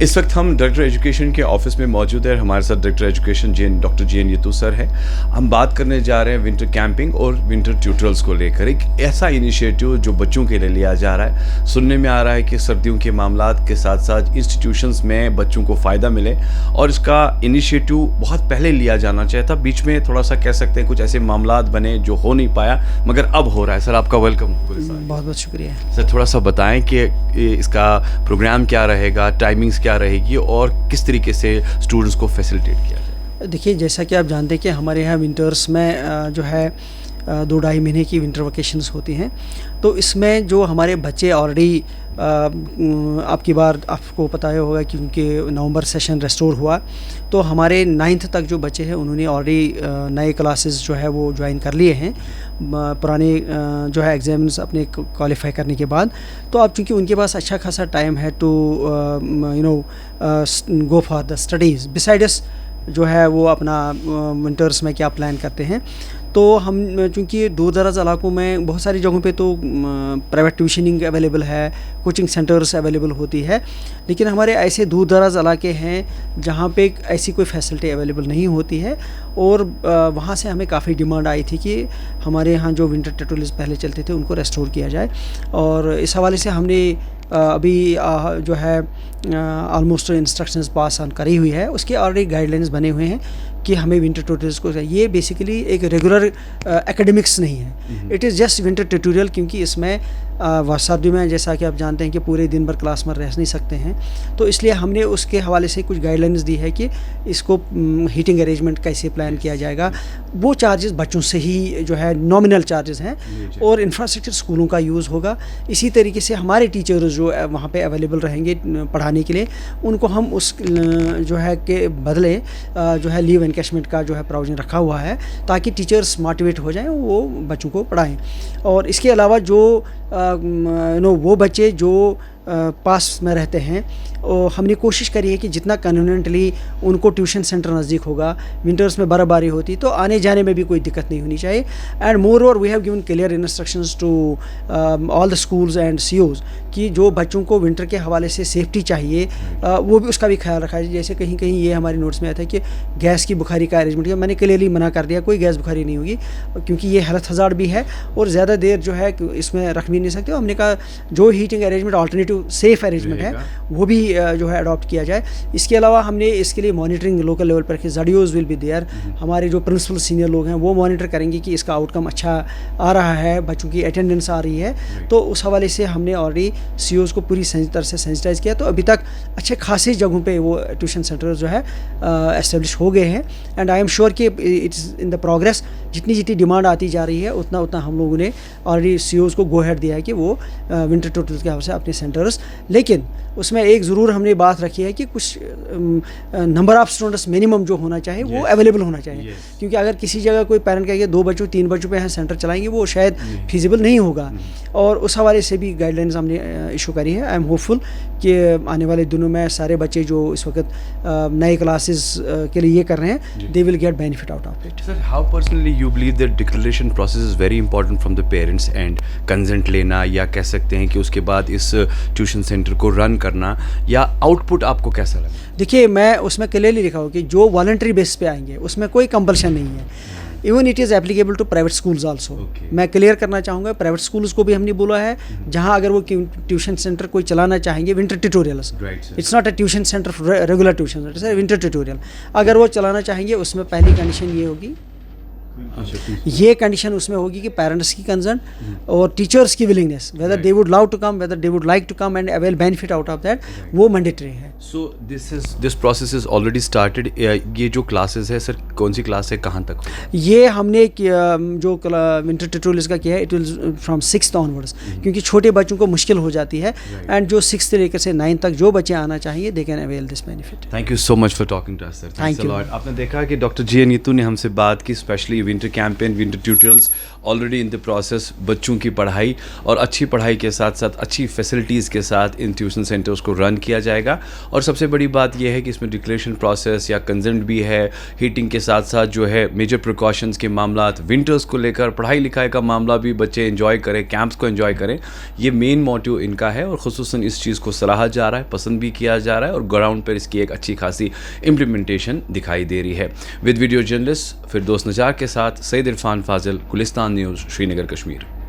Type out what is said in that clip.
اس وقت ہم director education کے آفس میں موجود ہیں. ہمارے ساتھ ڈائریکٹر ایجوکیشن ڈاکٹر جی این یتو سر ہے. ہم بات کرنے جا رہے ہیں ونٹر کیمپنگ اور ونٹر ٹیوٹرلز کو لے کر. ایک ایسا انیشیٹو جو بچوں کے لیے لیا جا رہا ہے. سننے میں آ رہا ہے کہ سردیوں کے معاملات کے ساتھ ساتھ انسٹیٹیوشنز میں بچوں کو فائدہ ملے, اور اس کا انیشیٹو بہت پہلے لیا جانا چاہیے تھا. بیچ میں تھوڑا سا کہہ سکتے ہیں کچھ ایسے معاملات بنے جو ہو نہیں پایا, مگر اب ہو رہا ہے. سر آپ کا ویلکم. بہت بہت شکریہ. سر تھوڑا سا بتائیں کہ اس کا پروگرام کیا رہے گا, ٹائمنگز کیا رہے گی, اور کس طریقے سے اسٹوڈنٹس کو فیسیلیٹیٹ کیا جائے. دیکھیے, جیسا کہ آپ جانتے ہیں کہ ہمارے یہاں ونٹرس میں جو ہے 2-2.5 مہینے کی ونٹر ویکیشنز ہوتی ہیں. تو اس میں جو ہمارے بچے آلریڈی آپ کی بار آپ کو پتہ ہوگا کیونکہ نومبر سیشن ریسٹور ہوا, تو ہمارے 9th تک جو بچے ہیں انہوں نے آلریڈی نئے کلاسز جو ہے وہ جوائن کر لیے ہیں پرانے جو ہے ایگزامز اپنے کوالیفائی کرنے کے بعد. تو اب چونکہ ان کے پاس اچھا خاصا ٹائم ہے to go for the studies besides جو ہے وہ اپنا ونٹرس میں کیا پلان کرتے ہیں. تو ہم چونکہ دور دراز علاقوں میں بہت ساری جگہوں پہ تو پرائیویٹ ٹیوشننگ اویلیبل ہے, کوچنگ سینٹرز اویلیبل ہوتی ہے, لیکن ہمارے ایسے دور دراز علاقے ہیں جہاں پہ ایسی کوئی فیسلٹی اویلیبل نہیں ہوتی ہے. اور وہاں سے ہمیں کافی ڈیمانڈ آئی تھی کہ ہمارے یہاں جو ونٹر ٹیوٹورلز پہلے چلتے تھے ان کو ریسٹور کیا جائے. اور اس حوالے سے ہم نے ابھی جو ہے آلموسٹ انسٹرکشنز پاس آن کری ہوئی ہے. اس کے آلریڈی گائیڈ لائنز بنے ہوئے ہیں کہ ہمیں ونٹر ٹیوٹورلز کو, یہ بیسیکلی ایک ریگولر ایکیڈمکس نہیں ہے, it is just winter tutorial. کیونکہ اس میں سردیوں میں جیسا کہ آپ جانتے ہیں کہ پورے دن بھر کلاس میں رہ نہیں سکتے ہیں, تو اس لیے ہم نے اس کے حوالے سے کچھ گائیڈ لائنز دی ہے کہ اس کو ہیٹنگ ارینجمنٹ کیسے پلان کیا جائے گا. وہ چارجز بچوں سے ہی جو ہے نامنل چارجز ہیں, اور انفراسٹرکچر اسکولوں کا یوز ہوگا. اسی طریقے سے ہمارے ٹیچرز جو وہاں پہ اویلیبل رہیں گے پڑھانے کے لیے, ان کو ہم اس جو ہے کہ بدلے جو ہے لیو انکیشمنٹ کا جو ہے پروویژن رکھا ہوا ہے تاکہ ٹیچرز موٹیویٹ ہو جائیں, وہ بچوں کو پڑھائیں. اور اس کے علاوہ جو وہ بچے جو پاس میں رہتے ہیں, ہم نے کوشش کری ہے کہ جتنا کنویننٹلی ان کو ٹیوشن سینٹر نزدیک ہوگا. ونٹرس میں برف باری ہوتی تو آنے جانے میں بھی کوئی دقت نہیں ہونی چاہیے. And more over we have given clear instructions to all the schools and COs کہ جو بچوں کو ونٹر کے حوالے سے سیفٹی چاہیے وہ بھی اس کا بھی خیال رکھا جائے. جیسے کہیں کہیں یہ ہمارے نوٹس میں آتا ہے کہ گیس کی بخاری کا ارینجمنٹ کیا, میں نے کلیئرلی منع کر دیا کوئی گیس بخاری نہیں ہوگی کیونکہ یہ ہیلتھ ہزارڈ بھی ہے اور زیادہ دیر جو ہے اس میں رکھ بھی نہیں سکتے. ہم نے کہا جو heating arrangement alternative safe arrangement ہے وہ بھی جو ہے اڈاپٹ کیا جائے. اس کے علاوہ ہم نے اس کے لیے مانیٹرنگ لوکل لیول پر رکھی. زڈیوز ول بی دیئر, ہمارے جو پرنسپل سینئر لوگ ہیں وہ مانیٹر کریں گے کہ اس کا آؤٹ کم اچھا آ رہا ہے, بچوں کی اٹینڈنس آ رہی ہے. تو اس حوالے سے ہم نے آلریڈی سی اوز کو پوری طرح سے سینسٹائز کیا. تو ابھی تک اچھے خاصی جگہوں پہ وہ ٹیوشن سینٹر جو ہے اسٹیبلش ہو گئے ہیں. اینڈ آئی ایم شیور کہ اٹس ان دا پروگریس. جتنی ڈیمانڈ آتی جا رہی ہے اتنا ہم لوگوں نے آلریڈی سی اوز کو گو ہیڈ دیا ہے کہ وہ ونٹر ٹیوٹورل کے حوالے سے اپنے سینٹرز. لیکن اس میں ایک ضرور ہم نے بات رکھی ہے کہ کچھ نمبر آف اسٹوڈنٹس منیمم جو ہونا چاہیے وہ اویلیبل ہونا چاہیے. کیونکہ اگر کسی جگہ کوئی پیرنٹ کہے کہ 2 بچوں 3 بچوں پہ سینٹر چلائیں گے وہ شاید فیزیبل نہیں ہوگا. اور اس حوالے سے بھی گائیڈ لائنز ہم نے ایشو کری ہے. آئی ایم ہوپ فل کہ آنے والے دنوں میں سارے بچے جو اس وقت نئے کلاسز کے لیے یہ کر رہے ہیں they will get benefit out of it. Sir how personally you believe that declaration process is very important from the parents and consent لینا, یا کہہ سکتے ہیں کہ اس کے بعد اس ٹیوشن سینٹر کو رن کرنا, یا آؤٹ پٹ آپ کو کیسا لگا؟ دیکھیے, میں اس میں کلیئرلی لکھا ہوں کہ جو والنٹری بیس پہ آئیں گے اس میں کوئی کمپلشن نہیں ہے. Even it is applicable to private schools also. میں کلیئر کرنا چاہوں گا پرائیویٹ اسکولز کو بھی ہم نے بولا ہے جہاں اگر وہ ٹیوشن سینٹر کوئی چلانا چاہیں گے winter tutorials, it's not a tuition centre regular tuition centre, winter tutorial اگر وہ چلانا چاہیں گے اس میں پہلی کنڈیشن یہ ہوگی, یہ کنڈیشن اس میں ہوگی کہ پیرنٹس کی کنسرن اور ٹیچرس کی willingness whether they would love to come, whether they would like to come and avail benefit out of that, وہ مینڈیٹری ہے. So this process is already started. یہ جو کلاسز ہے سر کون سی کلاس ہے, کہاں تک؟ یہ ہم نے جو ونٹر ٹیوٹوریلز کا کیا ہے it will from 6th onwards, کیونکہ چھوٹے بچوں کو مشکل ہو جاتی ہے. اینڈ جو 6th سے لے کر سے 9th تک جو بچے آنا چاہیے they can avail this benefit. Thank you so much for talking to us sir. Thanks a lot. آپ نے دیکھا کہ ڈاکٹر جی این یتو نے ہم سے بات کی specially winter campaign winter tutorials already in the process. بچوں کی پڑھائی اور اچھی پڑھائی کے ساتھ ساتھ اچھی فیسلٹیز کے ساتھ ان ٹیوشن سینٹرز کو رن کیا جائے گا. اور سب سے بڑی بات یہ ہے کہ اس میں ڈکلیریشن پروسیس یا کنسنٹ بھی ہے. ہیٹنگ کے ساتھ ساتھ جو ہے میجر پریکاشنز کے معاملات, ونٹرز کو لے کر پڑھائی لکھائی کا معاملہ بھی بچے انجوائے کریں, کیمپس کو انجوائے کریں. یہ مین موٹیو ان کا ہے اور خصوصاً اس چیز کو سراہا جا رہا ہے, پسند بھی کیا جا رہا ہے اور گراؤنڈ پر اس کی ایک اچھی خاصی امپلیمنٹیشن دکھائی دے رہی ہے. With video journalist Firdous Najar کے ساتھ سید عرفان فاضل, گلستان نیوز, شری نگر, کشمیر.